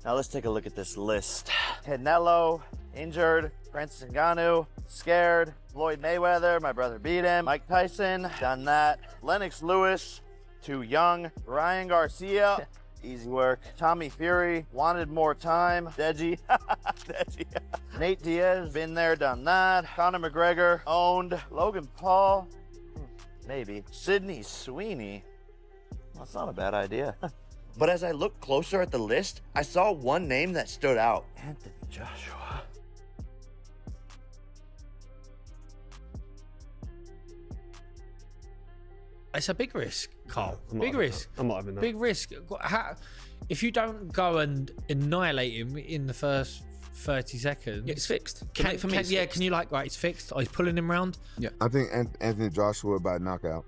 Now let's take a look at this list. Canelo, injured. Francis Ngannou, scared. Floyd Mayweather, my brother beat him. Mike Tyson, done that. Lennox Lewis, too young. Ryan Garcia, easy work. Tommy Fury, wanted more time. Deji, Deji. Nate Diaz, been there, done that. Conor McGregor, owned. Logan Paul, maybe. Sydney Sweeney, that's not a bad idea. But as I looked closer at the list, I saw one name that stood out. Anthony Joshua. It's a big risk, Carl. Big risk. I'm not having that. Big risk. If you don't go and annihilate him in the first 30 seconds, Yeah, it's fixed. Can you like, right, it's fixed? Oh, he's pulling him round? Yeah. I think Anthony Joshua by knockout.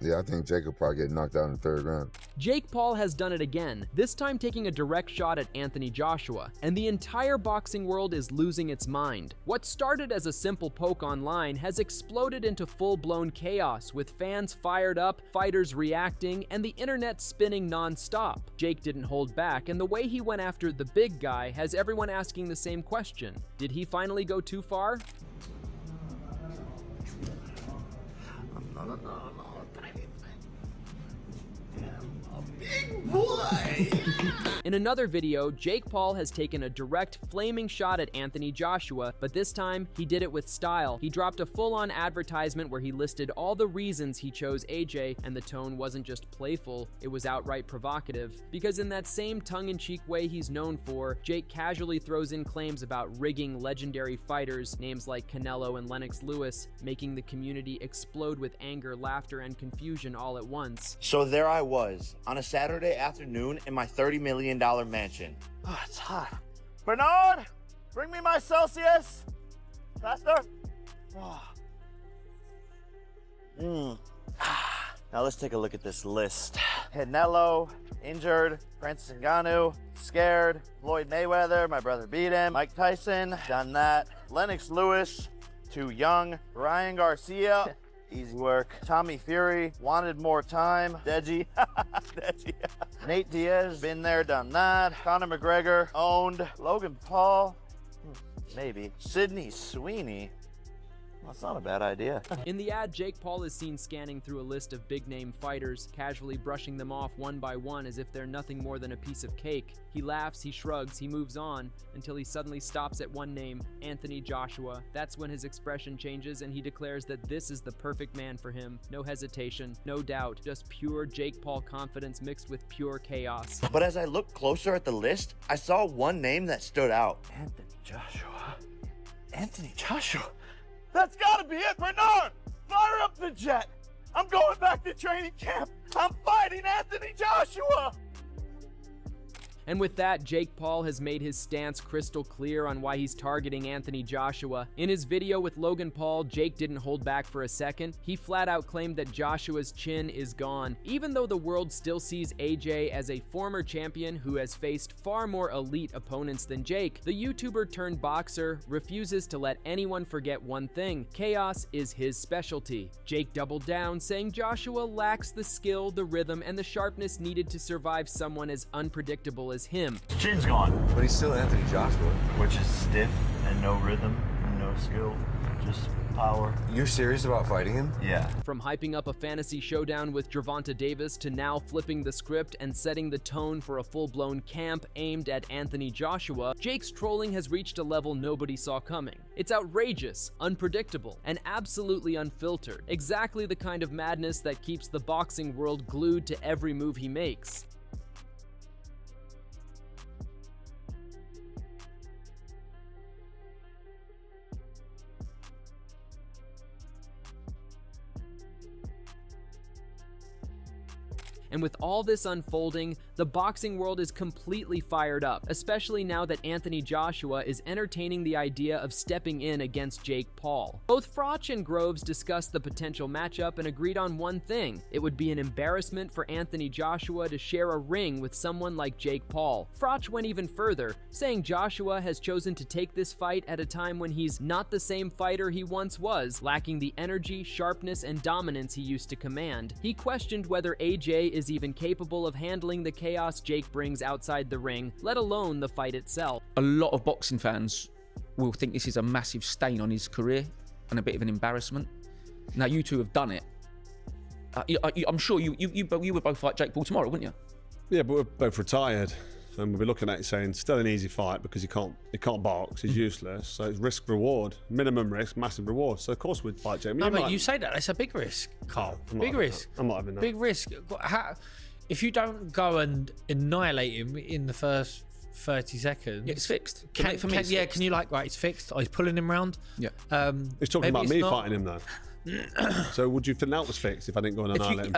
Yeah, I think Jake will probably get knocked out in the third round. Jake Paul has done it again, this time taking a direct shot at Anthony Joshua, and the entire boxing world is losing its mind. What started as a simple poke online has exploded into full-blown chaos, with fans fired up, fighters reacting, and the internet spinning non-stop. Jake didn't hold back, and the way he went after the big guy has everyone asking the same question. Did he finally go too far? No. Big boy! In another video, Jake Paul has taken a direct flaming shot at Anthony Joshua, but this time he did it with style. He dropped a full-on advertisement where he listed all the reasons he chose AJ, and the tone wasn't just playful, it was outright provocative. Because in that same tongue-in-cheek way he's known for, Jake casually throws in claims about rigging legendary fighters, names like Canelo and Lennox Lewis, making the community explode with anger, laughter, and confusion all at once. So there I was, on a Saturday afternoon in my $30 million mansion. Oh, it's hot. Bernard, bring me my Celsius. Faster. Oh. Now let's take a look at this list. Canelo, injured. Francis Ngannou, scared. Floyd Mayweather, my brother beat him. Mike Tyson, done that. Lennox Lewis, too young. Ryan Garcia, easy work. Tommy Fury, wanted more time. Deji, Deji. Nate Diaz, been there, done that. Conor McGregor, owned. Logan Paul, maybe. Sydney Sweeney, that's not a bad idea. In the ad, Jake Paul is seen scanning through a list of big-name fighters, casually brushing them off one by one as if they're nothing more than a piece of cake. He laughs, he shrugs, he moves on, until he suddenly stops at one name, Anthony Joshua. That's when his expression changes and he declares that this is the perfect man for him. No hesitation, no doubt, just pure Jake Paul confidence mixed with pure chaos. But as I looked closer at the list, I saw one name that stood out. Anthony Joshua. Anthony Joshua. That's gotta be it, Bernard! Fire up the jet! I'm going back to training camp! I'm fighting Anthony Joshua! And with that, Jake Paul has made his stance crystal clear on why he's targeting Anthony Joshua. In his video with Logan Paul, Jake didn't hold back for a second. He flat out claimed that Joshua's chin is gone. Even though the world still sees AJ as a former champion who has faced far more elite opponents than Jake, the YouTuber turned boxer refuses to let anyone forget one thing: chaos is his specialty. Jake doubled down, saying Joshua lacks the skill, the rhythm, and the sharpness needed to survive someone as unpredictable as him. Chin's gone. But he's still Anthony Joshua. Which is stiff and no rhythm and no skill, just power. You're serious about fighting him? Yeah. From hyping up a fantasy showdown with Gervonta Davis to now flipping the script and setting the tone for a full-blown camp aimed at Anthony Joshua, Jake's trolling has reached a level nobody saw coming. It's outrageous, unpredictable, and absolutely unfiltered. Exactly the kind of madness that keeps the boxing world glued to every move he makes. And with all this unfolding, the boxing world is completely fired up, especially now that Anthony Joshua is entertaining the idea of stepping in against Jake Paul. Both Froch and Groves discussed the potential matchup and agreed on one thing: it would be an embarrassment for Anthony Joshua to share a ring with someone like Jake Paul. Froch went even further, saying Joshua has chosen to take this fight at a time when he's not the same fighter he once was, lacking the energy, sharpness, and dominance he used to command. He questioned whether AJ is even capable of handling the chaos Jake brings outside the ring, let alone the fight itself. A lot of boxing fans will think this is a massive stain on his career and a bit of an embarrassment. Now, you two have done it. I'm sure you would both fight Jake Paul tomorrow, wouldn't you? Yeah, but we're both retired. And we'll be looking at it saying, still an easy fight because he can't box, he's useless. So it's risk reward, minimum risk, massive reward. So of course we'd fight Jake. No, but you say that it's a big risk, Carl. Big risk. I'm not having that. Big risk. If you don't go and annihilate him in the first 30 seconds, It's fixed. Can you right? It's fixed. Oh, he's pulling him round. Yeah. He's talking about me fighting him though. So would you think that was fixed if I didn't go and annihilate him?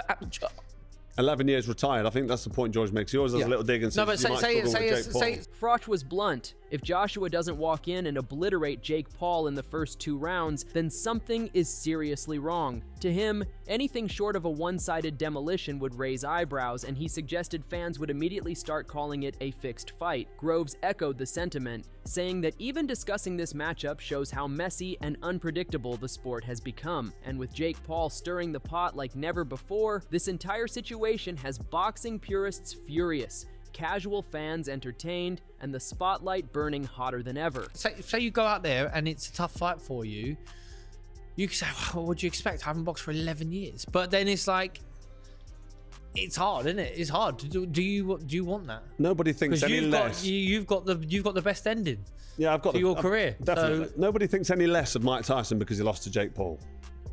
11 years retired. I think that's the point George makes. He always does a little dig and says, no, but say Froch was blunt. If Joshua doesn't walk in and obliterate Jake Paul in the first 2 rounds, then something is seriously wrong. To him, anything short of a one-sided demolition would raise eyebrows, and he suggested fans would immediately start calling it a fixed fight. Groves echoed the sentiment, saying that even discussing this matchup shows how messy and unpredictable the sport has become. And with Jake Paul stirring the pot like never before, this entire situation has boxing purists furious, casual fans entertained, and the spotlight burning hotter than ever. Say you go out there and it's a tough fight for you. You can say, well, what would you expect? I haven't boxed for 11 years. But then it's like, it's hard, isn't it? It's hard. Do you want that? Nobody thinks any less. You've got the best ending. Yeah, I've got to your career. Definitely. Nobody thinks any less of Mike Tyson because he lost to Jake Paul.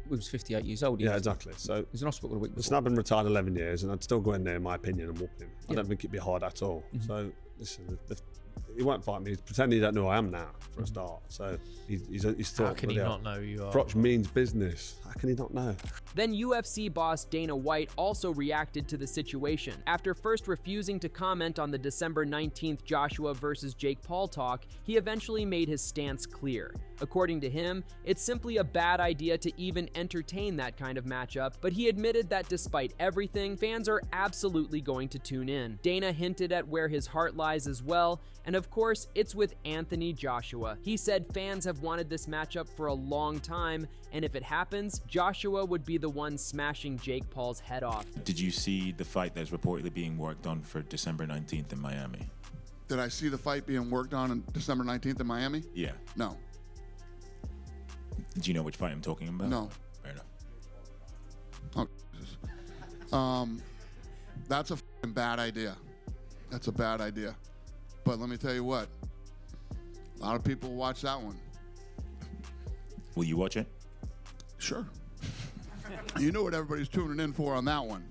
He was 58 years old. Yeah, exactly. So he's in hospital a week before. Snap been retired 11 years, and I'd still go in there, in my opinion, and whoop him. I don't think it'd be hard at all. So listen, he won't fight me. He's pretending he don't know who I am now, for a start. So he's still. How can he not know who you are? Froch means business. How can he not know? Then UFC boss Dana White also reacted to the situation. After first refusing to comment on the December 19th Joshua versus Jake Paul talk, he eventually made his stance clear. According to him, it's simply a bad idea to even entertain that kind of matchup, but he admitted that despite everything, fans are absolutely going to tune in. Dana hinted at where his heart lies as well, and of course, it's with Anthony Joshua. He said fans have wanted this matchup for a long time, and if it happens, Joshua would be the one smashing Jake Paul's head off. Did you see the fight that's reportedly being worked on for December 19th in Miami? Did I see the fight being worked on December 19th in Miami? Yeah. No. Do you know which fight I'm talking about? No. Fair enough. Oh, Jesus. That's a f***ing bad idea. That's a bad idea. But let me tell you what, a lot of people watch that one. Will you watch it? Sure. You know what everybody's tuning in for on that one.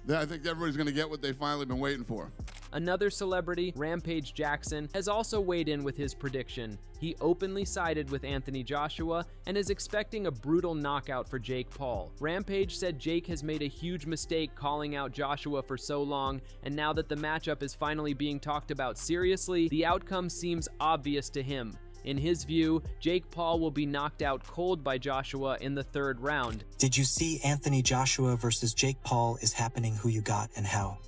I think everybody's going to get what they've finally been waiting for. Another celebrity, Rampage Jackson, has also weighed in with his prediction. He openly sided with Anthony Joshua and is expecting a brutal knockout for Jake Paul. Rampage said Jake has made a huge mistake calling out Joshua for so long, and now that the matchup is finally being talked about seriously, the outcome seems obvious to him. In his view, Jake Paul will be knocked out cold by Joshua in the 3rd round. Did you see Anthony Joshua versus Jake Paul is happening? Who you got and how?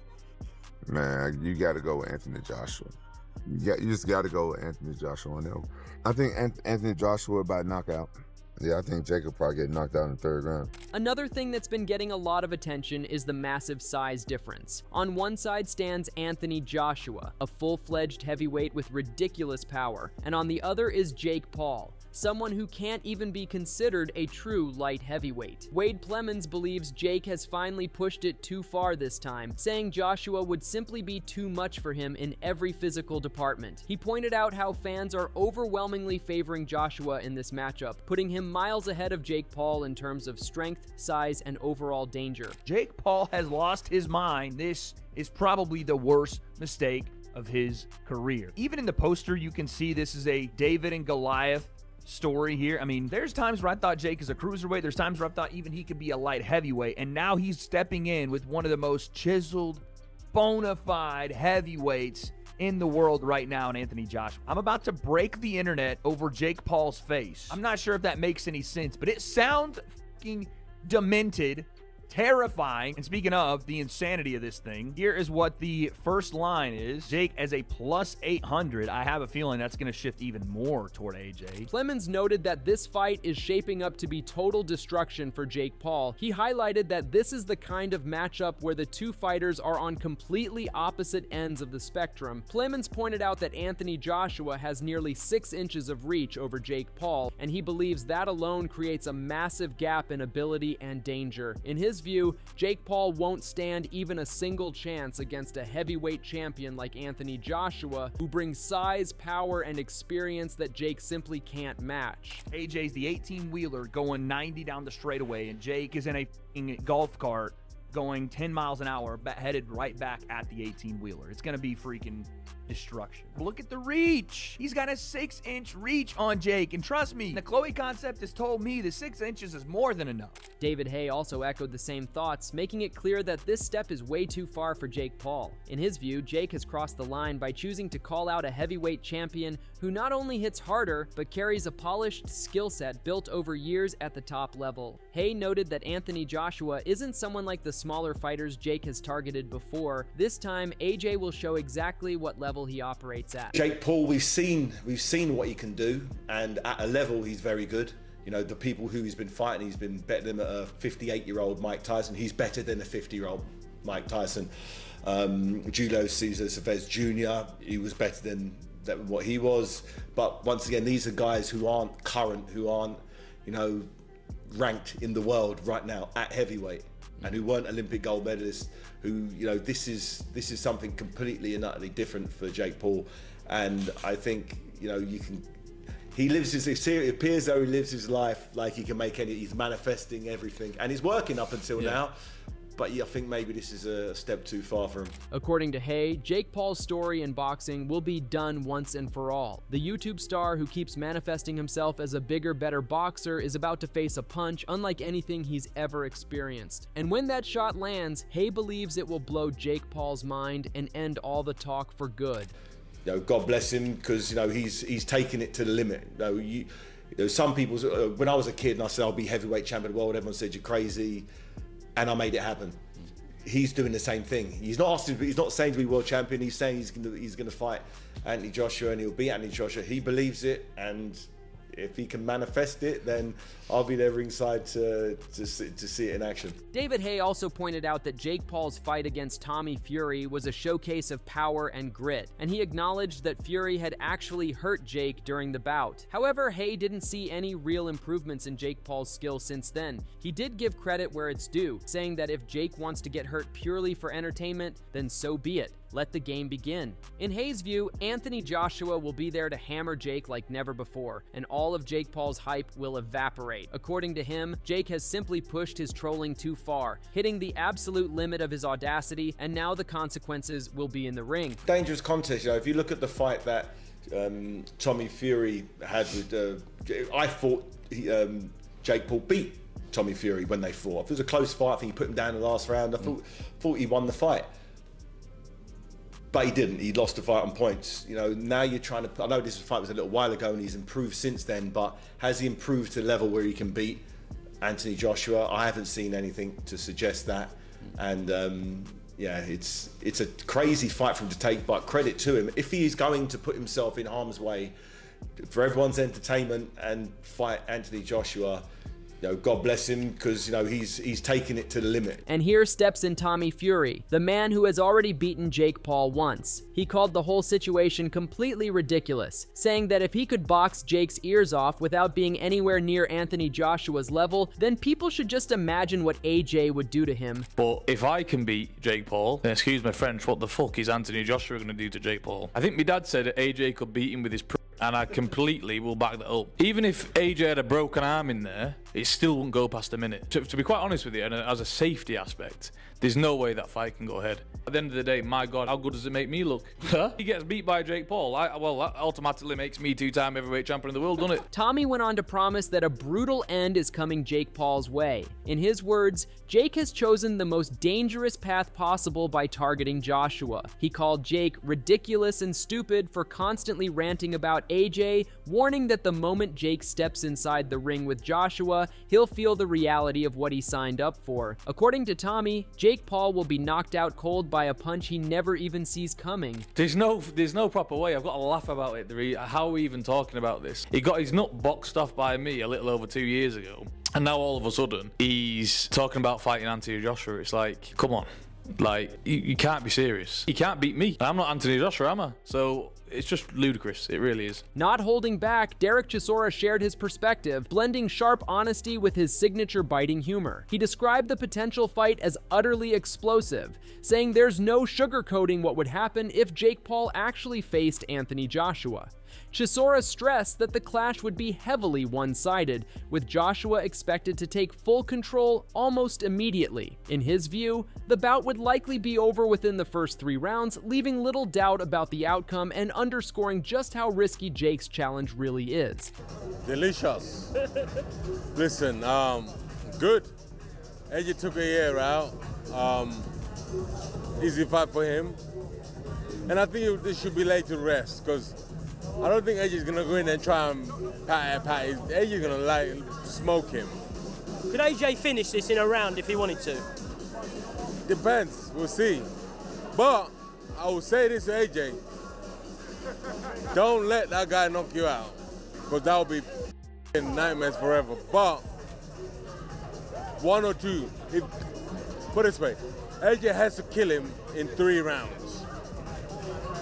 Man, you got to go with Anthony Joshua. You just got to go with Anthony Joshua on that one. I think Anthony Joshua by knockout. Yeah, I think Jake will probably get knocked out in the 3rd round. Another thing that's been getting a lot of attention is the massive size difference. On one side stands Anthony Joshua, a full-fledged heavyweight with ridiculous power, and on the other is Jake Paul, someone who can't even be considered a true light heavyweight. Wade Plemons believes Jake has finally pushed it too far this time, saying Joshua would simply be too much for him in every physical department. He pointed out how fans are overwhelmingly favoring Joshua in this matchup, putting him miles ahead of Jake Paul in terms of strength, size, and overall danger. Jake Paul has lost his mind. This is probably the worst mistake of his career. Even in the poster, you can see this is a David and Goliath story here. I mean, there's times where I thought Jake is a cruiserweight. There's times where I thought even he could be a light heavyweight. And now he's stepping in with one of the most chiseled, bona fide heavyweights in the world right now in Anthony Joshua. I'm about to break the internet over Jake Paul's face. I'm not sure if that makes any sense, but it sounds fucking demented terrifying. And speaking of the insanity of this thing, here is what the first line is. Jake as a plus 800. I have a feeling that's going to shift even more toward AJ. Clemens noted that this fight is shaping up to be total destruction for Jake Paul. He highlighted that this is the kind of matchup where the two fighters are on completely opposite ends of the spectrum. Clemens pointed out that Anthony Joshua has nearly 6 inches of reach over Jake Paul, and he believes that alone creates a massive gap in ability and danger. In his view, Jake Paul won't stand even a single chance against a heavyweight champion like Anthony Joshua, who brings size, power, and experience that Jake simply can't match. AJ's the 18-wheeler going 90 down the straightaway, and Jake is in a f***ing golf cart going 10 miles an hour, headed right back at the 18-wheeler. It's going to be freaking destruction. Look at the reach. He's got a 6-inch reach on Jake, and trust me, the Chloe concept has told me the 6 inches is more than enough. David Hay also echoed the same thoughts, making it clear that this step is way too far for Jake Paul. In his view, Jake has crossed the line by choosing to call out a heavyweight champion who not only hits harder, but carries a polished skill set built over years at the top level. Hay noted that Anthony Joshua isn't someone like the smaller fighters Jake has targeted before. This time, AJ will show exactly what level he operates at. Jake Paul, we've seen what he can do, and at a level he's very good. You know, the people who he's been fighting, he's been better than a 58-year-old Mike Tyson. He's better than a 50-year-old Mike Tyson. Julio Cesar Chavez Jr., he was better than what he was. But once again, these are guys who aren't current, who aren't, you know, ranked in the world right now at heavyweight, and who weren't Olympic gold medalists. Who, you know, this is something completely and utterly different for Jake Paul. And I think, you know, it appears though he lives his life like he can make he's manifesting everything, and he's working up until now. But yeah, I think maybe this is a step too far for him. According to Hay, Jake Paul's story in boxing will be done once and for all. The YouTube star who keeps manifesting himself as a bigger, better boxer is about to face a punch unlike anything he's ever experienced. And when that shot lands, Hay believes it will blow Jake Paul's mind and end all the talk for good. You know, God bless him, because, you know, he's taken it to the limit. You know, some people, when I was a kid and I said I'll be heavyweight champion of the world, everyone said you're crazy. And I made it happen. He's doing the same thing. He's not saying to be world champion. He's saying he's going to fight Anthony Joshua, and he'll beat Anthony Joshua. He believes it, and if he can manifest it, then I'll be there ringside to see it in action. David Hay also pointed out that Jake Paul's fight against Tommy Fury was a showcase of power and grit, and he acknowledged that Fury had actually hurt Jake during the bout. However, Hay didn't see any real improvements in Jake Paul's skill since then. He did give credit where it's due, saying that if Jake wants to get hurt purely for entertainment, then so be it. Let the game begin. In Hay's view, Anthony Joshua will be there to hammer Jake like never before, and all of Jake Paul's hype will evaporate. According to him, Jake has simply pushed his trolling too far, hitting the absolute limit of his audacity, and now the consequences will be in the ring. Dangerous contest, you know, if you look at the fight that Tommy Fury had with, I thought Jake Paul beat Tommy Fury when they fought. It was a close fight. I think he put him down in the last round. I thought he won the fight. But he didn't. He lost the fight on points. You know, now you're trying to... I know this fight was a little while ago and he's improved since then, but has he improved to the level where he can beat Anthony Joshua? I haven't seen anything to suggest that. And yeah, it's a crazy fight for him to take, but credit to him. If he is going to put himself in harm's way for everyone's entertainment and fight Anthony Joshua, you know, God bless him, because, you know, he's taken it to the limit. And here steps in Tommy Fury, the man who has already beaten Jake Paul once. He called the whole situation completely ridiculous, saying that if he could box Jake's ears off without being anywhere near Anthony Joshua's level, then people should just imagine what AJ would do to him. But if I can beat Jake Paul, then excuse my French, what the fuck is Anthony Joshua going to do to Jake Paul? I think my dad said that AJ could beat him with his and I completely will back that up. Even if AJ had a broken arm in there, it still wouldn't go past a minute. To be quite honest with you, and as a safety aspect, There's no way that fight can go ahead. At the end of the day, my God, how good does it make me look? He gets beat by Jake Paul. Well, that automatically makes me two-time heavyweight champion of the world, doesn't it? Tommy went on to promise that a brutal end is coming Jake Paul's way. In his words, Jake has chosen the most dangerous path possible by targeting Joshua. He called Jake ridiculous and stupid for constantly ranting about AJ, warning that the moment Jake steps inside the ring with Joshua, he'll feel the reality of what he signed up for. According to Tommy, Jake Paul will be knocked out cold by a punch he never even sees coming. There's no proper way. I've got to laugh about it. How are we even talking about this? He got his nut boxed off by me a little over 2 years ago. And now all of a sudden, he's talking about fighting Anthony Joshua. It's like, come on. Like, you can't be serious. You can't beat me. I'm not Anthony Joshua, am I? So it's just ludicrous. It really is. Not holding back, Derek Chisora shared his perspective, blending sharp honesty with his signature biting humor. He described the potential fight as utterly explosive, saying there's no sugarcoating what would happen if Jake Paul actually faced Anthony Joshua. Chisora stressed that the clash would be heavily one-sided, with Joshua expected to take full control almost immediately. In his view, the bout would likely be over within the first 3 rounds, leaving little doubt about the outcome and underscoring just how risky Jake's challenge really is. Delicious. Listen, good. AJ took a year out. Easy fight for him. And I think this should be laid to rest, because I don't think AJ's gonna go in and try and pat. AJ's gonna smoke him. Could AJ finish this in a round if he wanted to? Depends, we'll see. But I will say this to AJ: don't let that guy knock you out, because that will be nightmares forever. But 1 or 2, put it this way, AJ has to kill him in 3 rounds.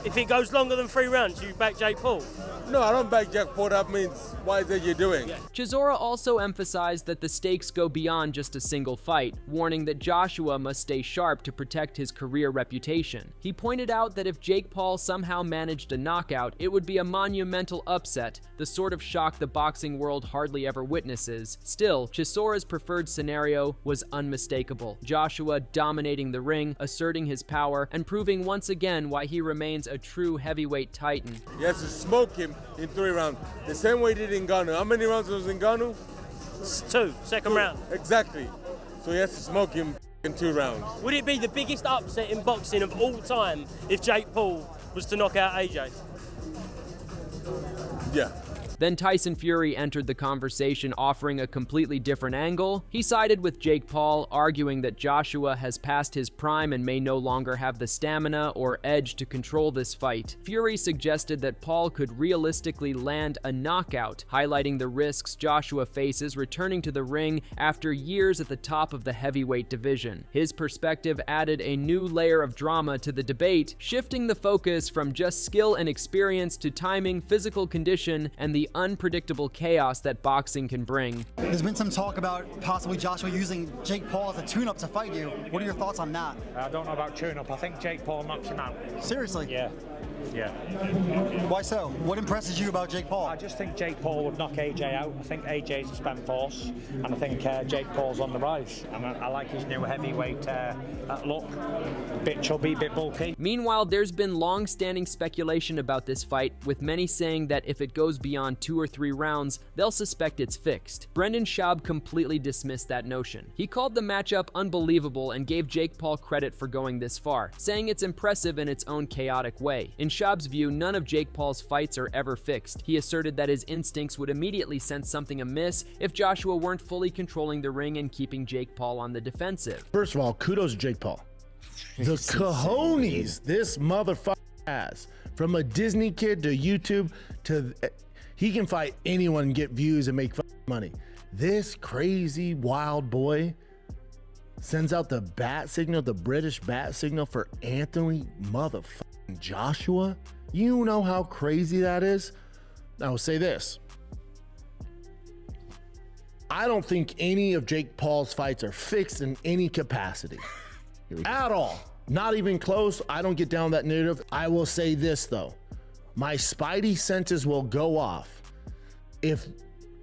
If it goes longer than 3 rounds, you back Jake Paul? No, I don't back Jake Paul. That means, what is it you're doing? Chisora also emphasized that the stakes go beyond just a single fight, warning that Joshua must stay sharp to protect his career reputation. He pointed out that if Jake Paul somehow managed a knockout, it would be a monumental upset, the sort of shock the boxing world hardly ever witnesses. Still, Chisora's preferred scenario was unmistakable. Joshua dominating the ring, asserting his power, and proving once again why he remains a true heavyweight titan. He has to smoke him in 3 rounds, the same way he did in Ngannou. How many rounds was in Ngannou? 2, second round. Exactly. So he has to smoke him in 2 rounds. Would it be the biggest upset in boxing of all time if Jake Paul was to knock out AJ? Yeah. Then Tyson Fury entered the conversation, offering a completely different angle. He sided with Jake Paul, arguing that Joshua has passed his prime and may no longer have the stamina or edge to control this fight. Fury suggested that Paul could realistically land a knockout, highlighting the risks Joshua faces returning to the ring after years at the top of the heavyweight division. His perspective added a new layer of drama to the debate, shifting the focus from just skill and experience to timing, physical condition, and the unpredictable chaos that boxing can bring. There's been some talk about possibly Joshua using Jake Paul as a tune-up to fight you. What are your thoughts on that? I don't know about tune-up. I think Jake Paul knocks him out. Seriously? Yeah. Yeah. Why so? What impresses you about Jake Paul? I just think Jake Paul would knock AJ out. I think AJ's a spent force, and I think Jake Paul's on the rise. And I like his new heavyweight look. Bit chubby, bit bulky. Meanwhile, there's been long-standing speculation about this fight, with many saying that if it goes beyond 2 or 3 rounds, they'll suspect it's fixed. Brendan Schaub completely dismissed that notion. He called the matchup unbelievable and gave Jake Paul credit for going this far, saying it's impressive in its own chaotic way. In Schaub's view, none of Jake Paul's fights are ever fixed. He asserted that his instincts would immediately sense something amiss if Joshua weren't fully controlling the ring and keeping Jake Paul on the defensive. First of all, kudos to Jake Paul. The cojones this motherfucker has, from a Disney kid to YouTube to he can fight anyone and get views and make money. This crazy wild boy sends out the bat signal, the British bat signal for Anthony motherfucking Joshua. You know how crazy that is? I will say this. I don't think any of Jake Paul's fights are fixed in any capacity. At all. Not even close. I don't get down that narrative. I will say this though. My spidey senses will go off if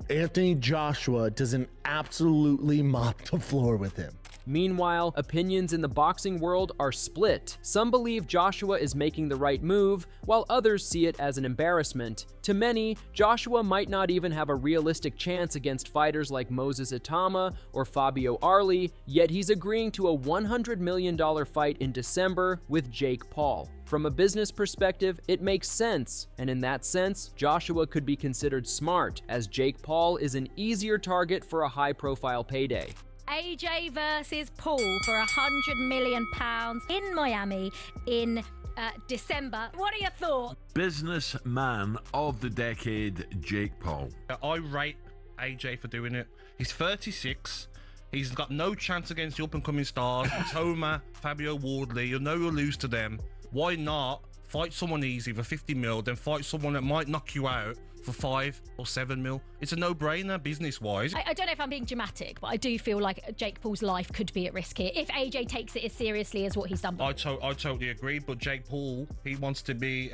Anthony Joshua doesn't absolutely mop the floor with him. Meanwhile, opinions in the boxing world are split. Some believe Joshua is making the right move, while others see it as an embarrassment. To many, Joshua might not even have a realistic chance against fighters like Moses Itama or Fabio Arli, yet he's agreeing to a $100 million fight in December with Jake Paul. From a business perspective, it makes sense, and in that sense, Joshua could be considered smart, as Jake Paul is an easier target for a high-profile payday. AJ versus Paul for £100 million in Miami in December. What are your thoughts? Businessman of the decade, Jake Paul. I rate AJ for doing it. He's 36. He's got no chance against the up-and-coming stars. Toma, Fabio Wardley. You'll know you'll lose to them. Why not fight someone easy for 50 mil, then fight someone that might knock you out for 5 or 7 mil? It's a no-brainer business-wise. I don't know if I'm being dramatic, but I do feel like Jake Paul's life could be at risk here if AJ takes it as seriously as what he's done before. I totally agree, but Jake Paul, he wants to be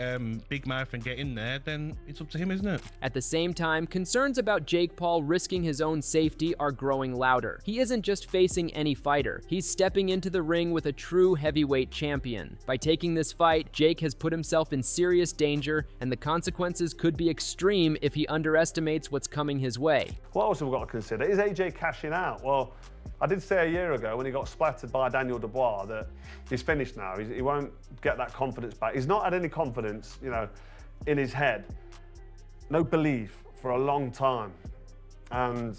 big mouth and get in there, then it's up to him, isn't it? At the same time, concerns about Jake Paul risking his own safety are growing louder. He isn't just facing any fighter, he's stepping into the ring with a true heavyweight champion. By taking this fight, Jake has put himself in serious danger, and the consequences could be extreme if he underestimates what's coming his way. What else have we got to consider? Is AJ cashing out? Well, I did say a year ago when he got splattered by Daniel Dubois that he's finished now. He won't get that confidence back. He's not had any confidence, in his head. No belief for a long time. And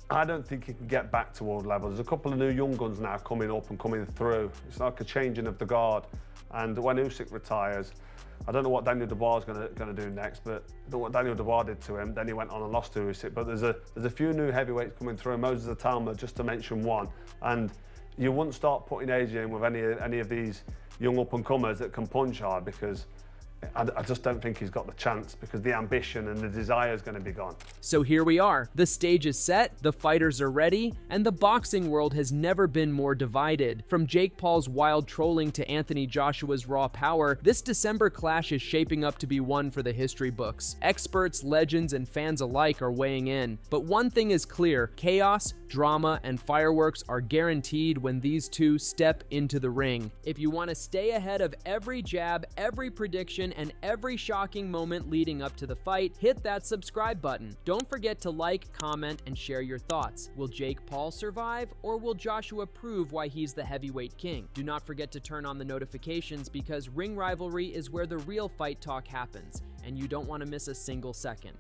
I don't think he can get back to world level. There's a couple of new young guns now coming up and coming through. It's like a changing of the guard. And when Usyk retires, I don't know what Daniel Dubois is going to do next, but what Daniel Dubois did to him, then he went on and lost to Usyk. But there's a few new heavyweights coming through, Moses Itama, just to mention one. And you wouldn't start putting AJ in with any of these young up-and-comers that can punch hard, because I just don't think he's got the chance, because the ambition and the desire is going to be gone. So here we are. The stage is set, the fighters are ready, and the boxing world has never been more divided. From Jake Paul's wild trolling to Anthony Joshua's raw power, this December clash is shaping up to be one for the history books. Experts, legends, and fans alike are weighing in. But one thing is clear: chaos, drama, and fireworks are guaranteed when these two step into the ring. If you want to stay ahead of every jab, every prediction, and every shocking moment leading up to the fight, hit that subscribe button. Don't forget to like, comment, and share your thoughts. Will Jake Paul survive, or will Joshua prove why he's the heavyweight king? Do not forget to turn on the notifications, because Ring Rivalry is where the real fight talk happens, and you don't want to miss a single second.